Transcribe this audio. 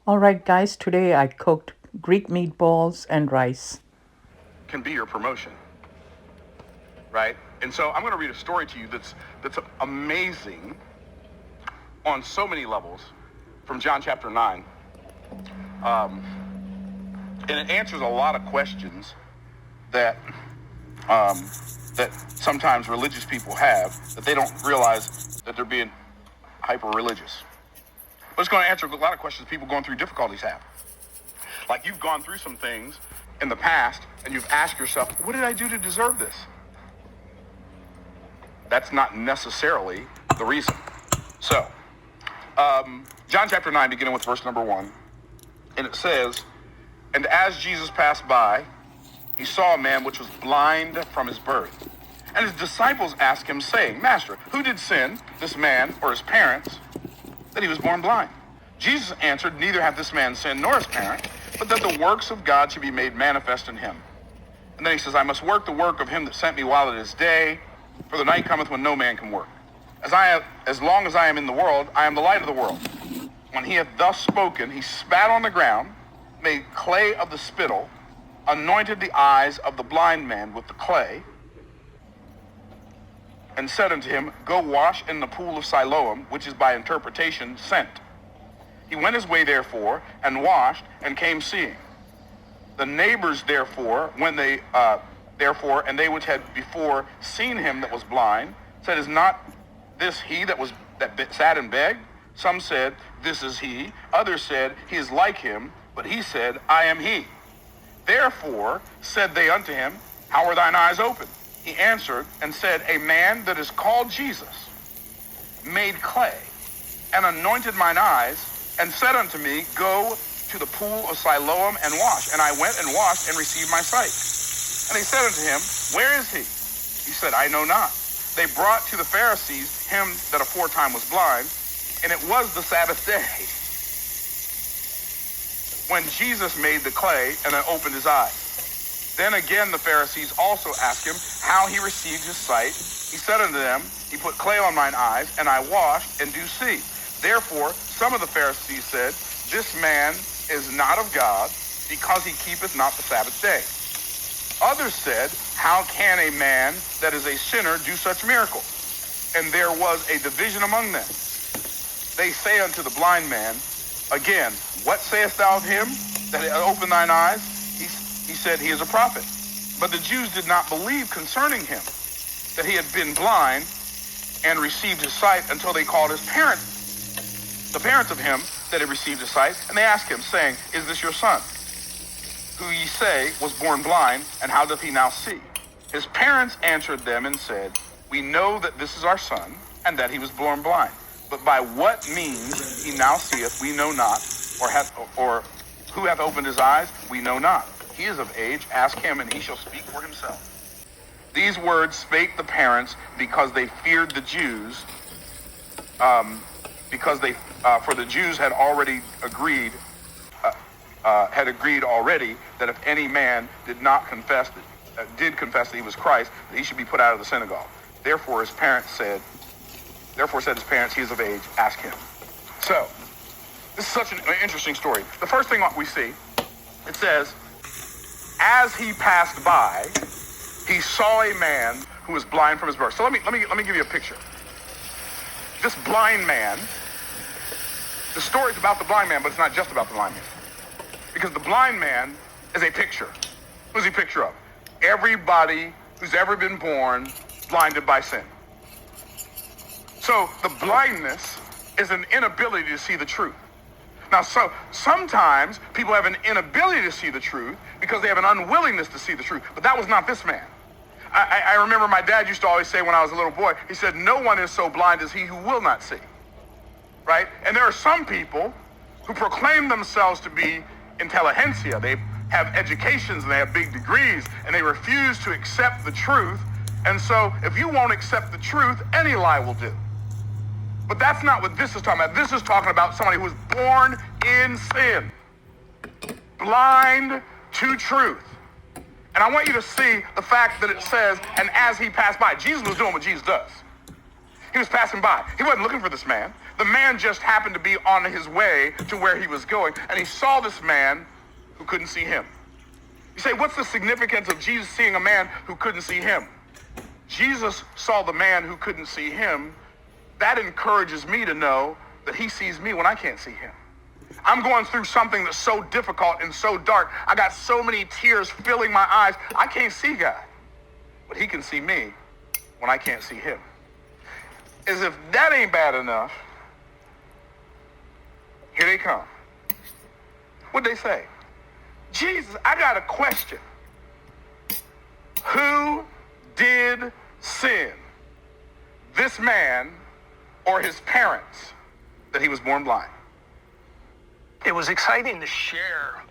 All right, guys, today I cooked Greek meatballs and rice. Can be your promotion, right? And so I'm going to read a story to you that's amazing on so many levels from John chapter 9. Um, and it answers a lot of questions that that sometimes religious people have, that they don't realize that they're being hyper-religious. But it's going to answer a lot of questions people going through difficulties have. Like you've gone through some things in the past and you've asked yourself, what did I do to deserve this? That's not necessarily the reason. So, John chapter 9, beginning with verse number 1, and it says, "And as Jesus passed by, he saw a man which was blind from his birth. And his disciples asked him, saying, Master, who did sin, this man or his parents, that he was born blind? Jesus answered, Neither hath this man sinned nor his parents, but that the works of God should be made manifest in him. And then he says, I must work the work of him that sent me while it is day, for the night cometh when no man can work. As long as I am in the world, I am the light of the world. When he had thus spoken, he spat on the ground, made clay of the spittle, anointed the eyes of the blind man with the clay, and said unto him, Go wash in the pool of Siloam, which is by interpretation sent. He went his way therefore, and washed, and came seeing. The neighbors therefore, and they which had before seen him that was blind, said, Is not this he that sat and begged? Some said, This is he. Others said, He is like him. But he said, I am he. Therefore said they unto him, How are thine eyes opened? He answered and said, A man that is called Jesus made clay, and anointed mine eyes, and said unto me, Go to the pool of Siloam and wash. And I went and washed and received my sight. And he said unto him, Where is he? He said, I know not. They brought to the Pharisees him that aforetime was blind, and it was the Sabbath day, when Jesus made the clay and then opened his eyes. Then again the Pharisees also asked him how he received his sight. He said unto them, He put clay on mine eyes, and I washed, and do see. Therefore some of the Pharisees said, This man is not of God, because he keepeth not the Sabbath day. Others said, How can a man that is a sinner do such miracles? And there was a division among them. They say unto the blind man, again, What sayest thou of him that hath opened thine eyes? He said, He is a prophet. But the Jews did not believe concerning him, that he had been blind and received his sight, until they called his parents, the parents of him that had received his sight, and they asked him, saying, Is this your son, who ye say was born blind, and how doth he now see? His parents answered them and said, We know that this is our son, and that he was born blind. But by what means he now seeth, we know not, or who hath opened his eyes, we know not. He is of age, ask him, and he shall speak for himself. These words spake the parents, because they feared the Jews, for the Jews had already agreed already that if any man did confess that he was Christ, that he should be put out of the synagogue. Therefore said his parents, He is of age, ask him. So, this is such an interesting story. The first thing we see, it says, as he passed by, he saw a man who was blind from his birth. So let me give you a picture. This blind man, the story's about the blind man, but it's not just about the blind man. Because the blind man is a picture. Who's he a picture of? Everybody who's ever been born blinded by sin. So the blindness is an inability to see the truth. Now, so sometimes people have an inability to see the truth because they have an unwillingness to see the truth. But that was not this man. I remember my dad used to always say when I was a little boy, he said, no one is so blind as he who will not see. Right? And there are some people who proclaim themselves to be intelligentsia. They have educations and they have big degrees, and they refuse to accept the truth. And so if you won't accept the truth, any lie will do. But that's not what this is talking about. This is talking about somebody who was born in sin, blind to truth. And I want you to see the fact that it says, and as he passed by. Jesus was doing what Jesus does. He was passing by. He wasn't looking for this man. The man just happened to be on his way to where he was going, and he saw this man who couldn't see him. You say, what's the significance of Jesus seeing a man who couldn't see him? Jesus saw the man who couldn't see him. That encourages me to know that he sees me when I can't see him. I'm going through something that's so difficult and so dark. I got so many tears filling my eyes. I can't see God, but he can see me when I can't see him. As if that ain't bad enough, here they come. What'd they say? Jesus, I got a question. Who did sin? This man or his parents that he was born blind? It was exciting to share